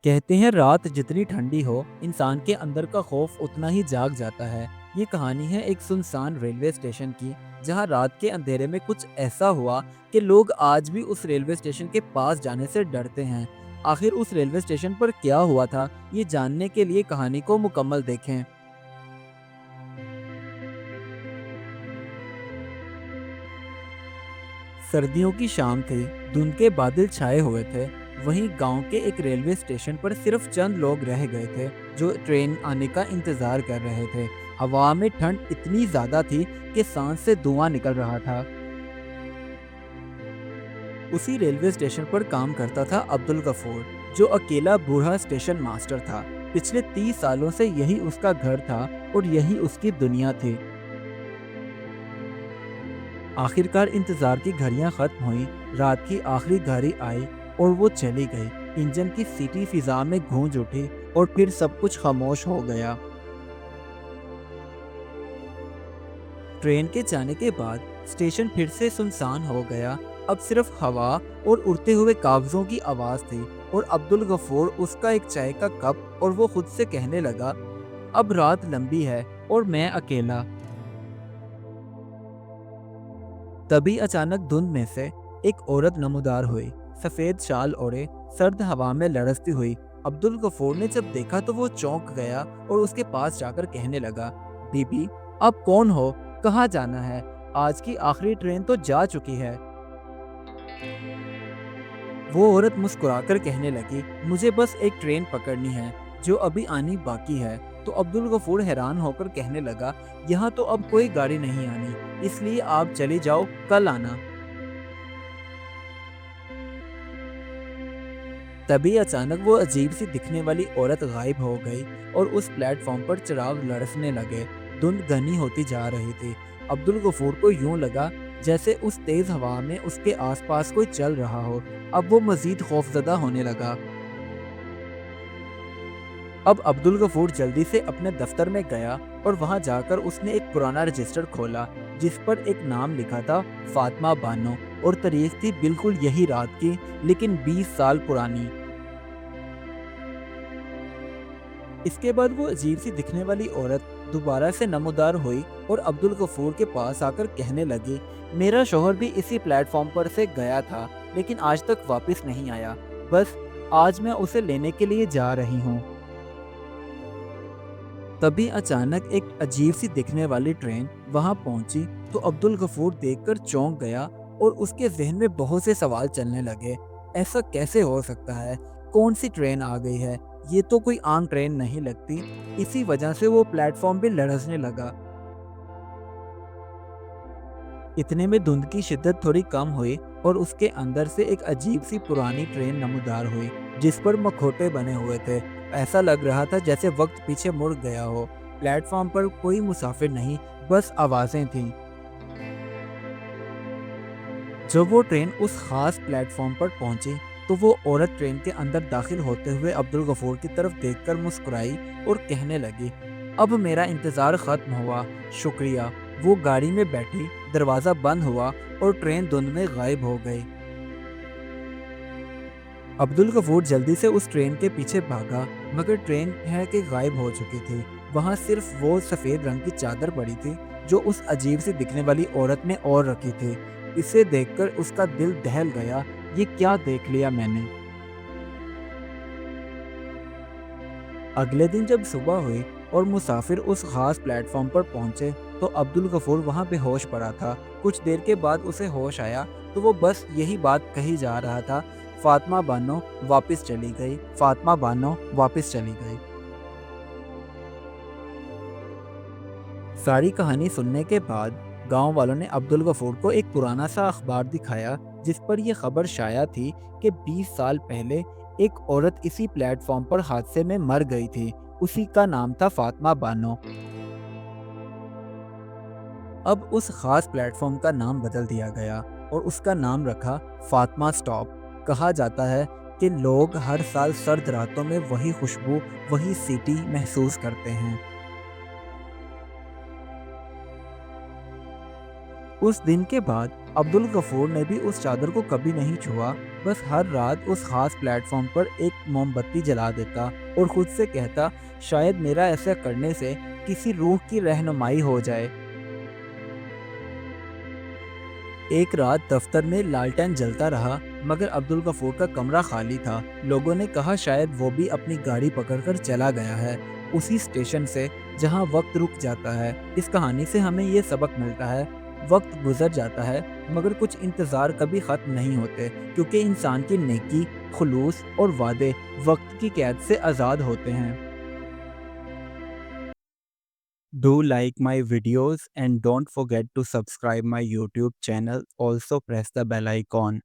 कहते हैं रात जितनी ठंडी हो इंसान के अंदर का खौफ उतना ही जाग जाता है। ये कहानी है एक सुनसान रेलवे स्टेशन की, जहां रात के अंधेरे में कुछ ऐसा हुआ कि लोग आज भी उस रेलवे स्टेशन के पास जाने से डरते हैं। आखिर उस रेलवे स्टेशन पर क्या हुआ था, ये जानने के लिए कहानी को मुकम्मल देखें। सर्दियों की शाम थी। धुंध के बादल छाए हुए थे। वहीं गांव के एक रेलवे स्टेशन पर सिर्फ चंद लोग रह गए थे, जो ट्रेन आने का इंतजार कर रहे थे। हवा में ठंड इतनी ज्यादा थी कि सांस से धुआं निकल रहा था। उसी रेलवे स्टेशन पर काम करता था अब्दुल गफूर, जो अकेला बूढ़ा स्टेशन मास्टर था। पिछले 30 सालों से यही उसका घर था और यही उसकी दुनिया थी। आखिरकार इंतजार की घड़ियां खत्म हुई। रात की आखिरी गाड़ी आई और वो चली गई। इंजन की सीटी फिजा में गूंज उठी और फिर सब कुछ खामोश हो गया। ट्रेन के जाने के बाद स्टेशन फिर से सुनसान हो गया। अब सिर्फ हवा और उड़ते हुए कागजों की आवाज थी। और अब्दुल गफूर, उसका एक चाय का कप, और वो खुद से कहने लगा, अब रात लंबी है और मैं अकेला। तभी अचानक धुंध में से एक औरत नमूदार हुई। सफेद शाल ओढ़े, सर्द हवा में लड़सती हुई। अब्दुल गफूर ने जब देखा तो वो चौंक गया और उसके पास जाकर कहने लगा, बीबी, आप कौन हो? कहाँ जाना है? आज की आखिरी ट्रेन तो जा चुकी है। वो औरत मुस्कुराकर कहने लगी, मुझे बस एक ट्रेन पकड़नी है जो अभी आनी बाकी है। तो अब्दुल गफूर हैरान होकर कहने लगा, यहाँ तो अब कोई गाड़ी नहीं आनी, इसलिए आप चली जाओ, कल आना। तभी अचानक वो अजीब सी दिखने वाली औरत गायब हो गई और उस प्लेटफॉर्म पर चिराग लड़सने लगे। धुंध घनी होती जा रही थी। अब्दुल गफूर को यूं लगा जैसे उस तेज हवा में उसके आसपास कोई चल रहा हो। अब वो मजीद खौफजदा होने लगा। अब अब्दुल गफूर जल्दी से अपने दफ्तर में गया और वहां जाकर उसने एक पुराना रजिस्टर खोला, जिस पर एक नाम लिखा था, फातिमा बानो, और तारीख थी बिल्कुल यही रात की, लेकिन 20 साल पुरानी। इसके बाद वो अजीब सी दिखने वाली औरत दोबारा से नमूदार हुई और अब्दुल गफूर के पास आकर कहने लगी, मेरा शोहर भी इसी प्लेटफॉर्म पर से गया था, लेकिन आज तक वापस नहीं आया। बस आज मैं उसे लेने के लिए जा रही हूँ। तभी अचानक एक अजीब सी दिखने वाली ट्रेन वहां पहुंची। तो अब्दुल गफूर देखकर चौंक गया और उसके जहन में बहुत से सवाल चलने लगे। ऐसा कैसे हो सकता है? कौन सी ट्रेन आ गई है? ये तो कोई आम ट्रेन नहीं लगती। इसी वजह से वो प्लेटफॉर्म पे लड़सने लगा। इतने में धुंध की शिद्दत थोड़ी कम हुई और उसके अंदर से एक अजीब सी पुरानी ट्रेन नमूदार हुई, जिस पर मखोटे बने हुए थे। ऐसा लग रहा था जैसे वक्त पीछे मुड़ गया हो। प्लेटफॉर्म पर कोई मुसाफिर नहीं, बस आवाजें थीं। जब वो ट्रेन उस खास प्लेटफॉर्म पर पहुंची, तो वो औरत ट्रेन के अंदर दाखिल होते हुए अब्दुल गफूर की तरफ देखकर मुस्कुराई और कहने लगी, अब मेरा इंतज़ार ख़त्म हुआ, शुक्रिया। वो गाड़ी में बैठी, दरवाज़ा बंद हुआ और ट्रेन धुंध में गायब हो गई। अब्दुल गफूर जल्दी से उस ट्रेन के पीछे भागा, मगर ट्रेन है कि गायब हो चुकी थी। वहाँ सिर्फ वो सफ़ेद रंग की चादर पड़ी थी, जो उस अजीब सी दिखने वाली औरत ने ओढ़ रखी थी। इसे देखकर उसका दिल दहल गया। ये क्या देख लिया मैंने? अगले दिन जब सुबह हुई और मुसाफिर उस खास प्लेटफॉर्म पर पहुंचे, तो अब्दुल गफूर वहां बेहोश पड़ा था। कुछ देर के बाद उसे होश आया तो वो बस यही बात कही जा रहा था, फातिमा बानो वापस चली गई, फातिमा बानो वापस चली गई। सारी कहानी सुनने के बाद गांव वालों ने अब्दुल गफूर को एक पुराना सा अखबार दिखाया, जिस पर यह खबर शाया थी कि 20 साल पहले एक औरत इसी प्लेटफॉर्म पर हादसे में मर गई थी। उसी का नाम था फातिमा बानो। अब उस खास प्लेटफॉर्म का नाम बदल दिया गया और उसका नाम रखा फातिमा स्टॉप। कहा जाता है कि लोग हर साल सर्द रातों में वही खुशबू, वही सीटी महसूस करते हैं। उस दिन के बाद अब्दुल गफूर ने भी उस चादर को कभी नहीं छुआ। बस हर रात उस खास प्लेटफॉर्म पर एक मोमबत्ती जला देता और खुद से कहता, शायद मेरा ऐसा करने से किसी रूह की रहनुमाई हो जाए। एक रात दफ्तर में लालटेन जलता रहा, मगर अब्दुल गफूर का कमरा खाली था। लोगों ने कहा शायद वो भी अपनी गाड़ी पकड़कर चला गया है, उसी स्टेशन से जहां वक्त रुक जाता है। इस कहानी से हमें ये सबक मिलता है, वक्त गुजर जाता है मगर कुछ इंतज़ार कभी ख़त्म नहीं होते, क्योंकि इंसान की नेकी, खुलूस और वादे वक्त की कैद से आज़ाद होते हैं। Do like my videos and don't forget to subscribe my YouTube channel. Also press the bell icon.